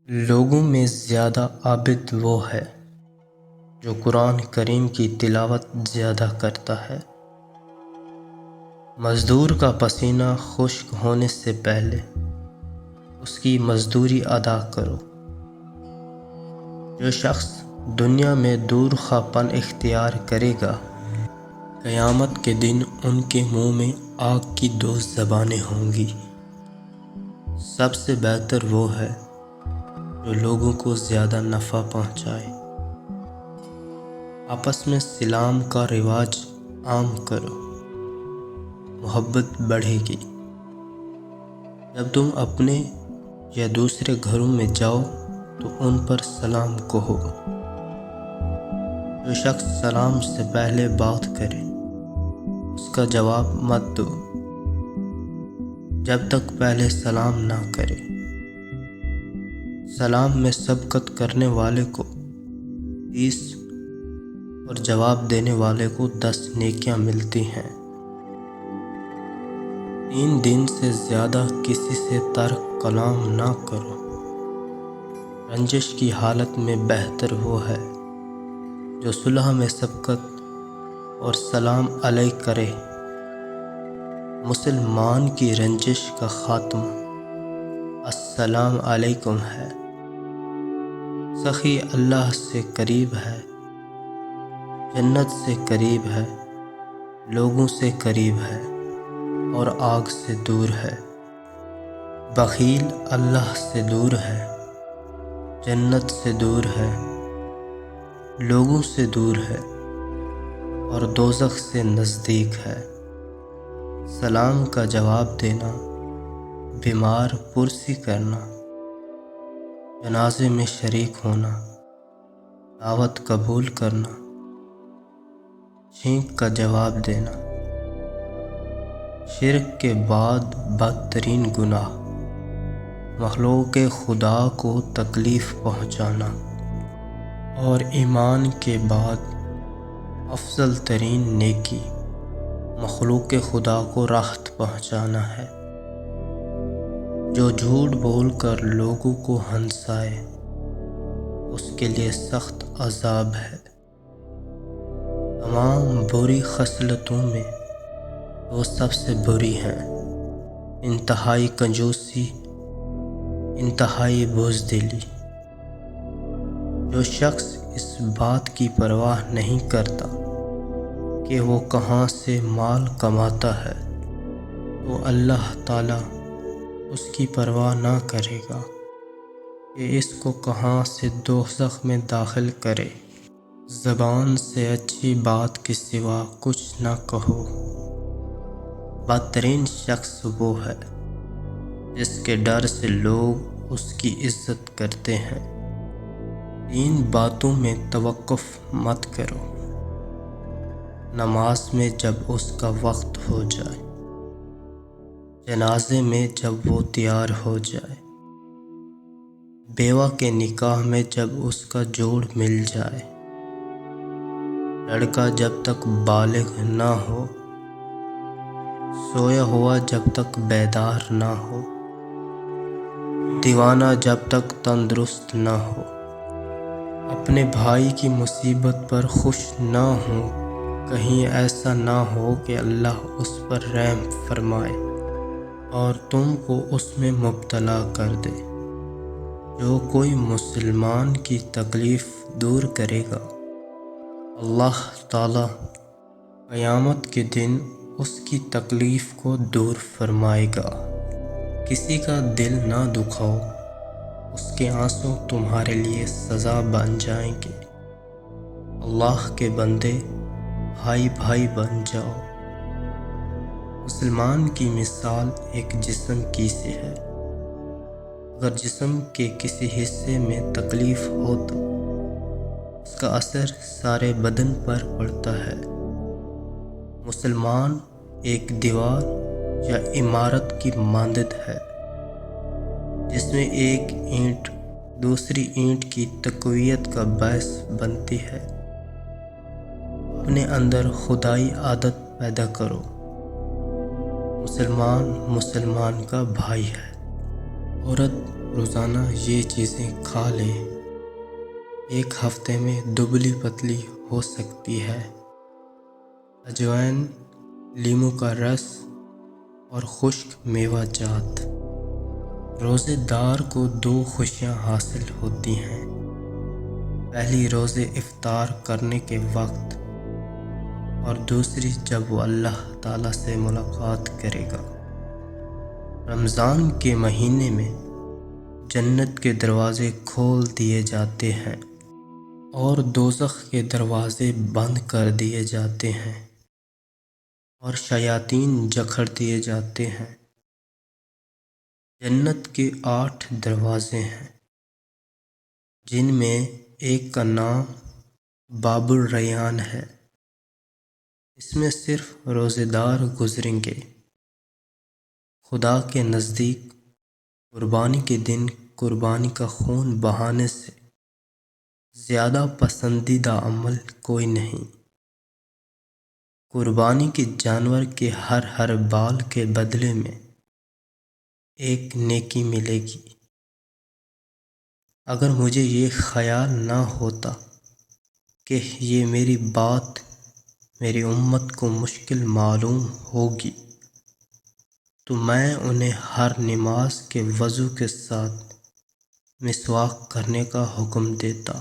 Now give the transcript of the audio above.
لوگوں میں زیادہ عابد وہ ہے جو قرآن کریم کی تلاوت زیادہ کرتا ہے۔ مزدور کا پسینہ خشک ہونے سے پہلے اس کی مزدوری ادا کرو۔ جو شخص دنیا میں دور خواہ پن اختیار کرے گا، قیامت کے دن ان کے منہ میں آگ کی 2 زبانیں ہوں گی۔ سب سے بہتر وہ ہے جو لوگوں کو زیادہ نفع پہنچائے۔ آپس میں سلام کا رواج عام کرو، محبت بڑھے گی۔ جب تم اپنے یا دوسرے گھروں میں جاؤ تو ان پر سلام کہو۔ جو شخص سلام سے پہلے بات کرے اس کا جواب مت دو جب تک پہلے سلام نہ کرے۔ سلام میں سبقت کرنے والے کو 30 اور جواب دینے والے کو 10 نیکیاں ملتی ہیں۔ 3 دن سے زیادہ کسی سے ترک کلام نہ کرو۔ رنجش کی حالت میں بہتر وہ ہے جو صلح میں سبقت اور سلام علیہ کرے۔ مسلمان کی رنجش کا خاتمہ السلام علیکم ہے۔ سخی اللہ سے قریب ہے، جنت سے قریب ہے، لوگوں سے قریب ہے اور آگ سے دور ہے۔ بخیل اللہ سے دور ہے، جنت سے دور ہے، لوگوں سے دور ہے اور دوزخ سے نزدیک ہے۔ سلام کا جواب دینا، بیمار پرسی کرنا، جنازے میں شریک ہونا، دعوت قبول کرنا، چھینک کا جواب دینا۔ شرک کے بعد بدترین گناہ مخلوق خدا کو تکلیف پہنچانا، اور ایمان کے بعد افضل ترین نیکی مخلوق خدا کو راحت پہنچانا ہے۔ جو جھوٹ بول کر لوگوں کو ہنسائے اس کے لیے سخت عذاب ہے۔ تمام بری خصلتوں میں وہ سب سے بری ہیں: انتہائی کنجوسی، انتہائی بزدلی۔ جو شخص اس بات کی پرواہ نہیں کرتا کہ وہ کہاں سے مال کماتا ہے تو اللہ تعالیٰ اس کی پرواہ نہ کرے گا کہ اس کو کہاں سے دوزخ میں داخل کرے۔ زبان سے اچھی بات کے سوا کچھ نہ کہو۔ بدترین شخص وہ ہے جس کے ڈر سے لوگ اس کی عزت کرتے ہیں۔ 3 باتوں میں توقف مت کرو: نماز میں جب اس کا وقت ہو جائے، جنازے میں جب وہ تیار ہو جائے، بیوہ کے نکاح میں جب اس کا جوڑ مل جائے، لڑکا جب تک بالغ نہ ہو، سویا ہوا جب تک بیدار نہ ہو، دیوانہ جب تک تندرست نہ ہو، اپنے بھائی کی مصیبت پر خوش نہ ہو، کہیں ایسا نہ ہو کہ اللہ اس پر رحم فرمائے اور تم کو اس میں مبتلا کر دے۔ جو کوئی مسلمان کی تکلیف دور کرے گا، اللہ تعالیٰ قیامت کے دن اس کی تکلیف کو دور فرمائے گا۔ کسی کا دل نہ دکھاؤ، اس کے آنسو تمہارے لیے سزا بن جائیں گے۔ اللہ کے بندے بھائی بھائی بن جاؤ۔ مسلمان کی مثال ایک جسم کی سی ہے۔ اگر جسم کے کسی حصے میں تکلیف ہو تو اس کا اثر سارے بدن پر پڑتا ہے۔ مسلمان ایک دیوار یا عمارت کی مانند ہے جس میں ایک اینٹ دوسری اینٹ کی تقویت کا باعث بنتی ہے۔ اپنے اندر خدائی عادت پیدا کرو۔ مسلمان مسلمان کا بھائی ہے، عورت روزانہ یہ چیزیں کھا لے، ایک ہفتے میں دبلی پتلی ہو سکتی ہے۔ اجوائن، لیموں کا رس اور خشک میوہ جات۔ روزے دار کو 2 خوشیاں حاصل ہوتی ہیں۔ پہلی روزے افطار کرنے کے وقت، اور دوسری جب وہ اللہ تعالیٰ سے ملاقات کرے گا۔ رمضان کے مہینے میں جنت کے دروازے کھول دیے جاتے ہیں اور دوزخ کے دروازے بند کر دیے جاتے ہیں، اور شیاطین جکڑ دیے جاتے ہیں۔ جنت کے 8 دروازے ہیں، جن میں ایک کا نام باب الریان ہے۔ اس میں صرف روزے دار گزریں گے۔ خدا کے نزدیک قربانی کے دن قربانی کا خون بہانے سے زیادہ پسندیدہ عمل کوئی نہیں۔ قربانی کے جانور کے ہر بال کے بدلے میں ایک نیکی ملے گی۔ اگر مجھے یہ خیال نہ ہوتا کہ یہ میری بات میری امت کو مشکل معلوم ہوگی، تو میں انہیں ہر نماز کے وضو کے ساتھ مسواک کرنے کا حکم دیتا۔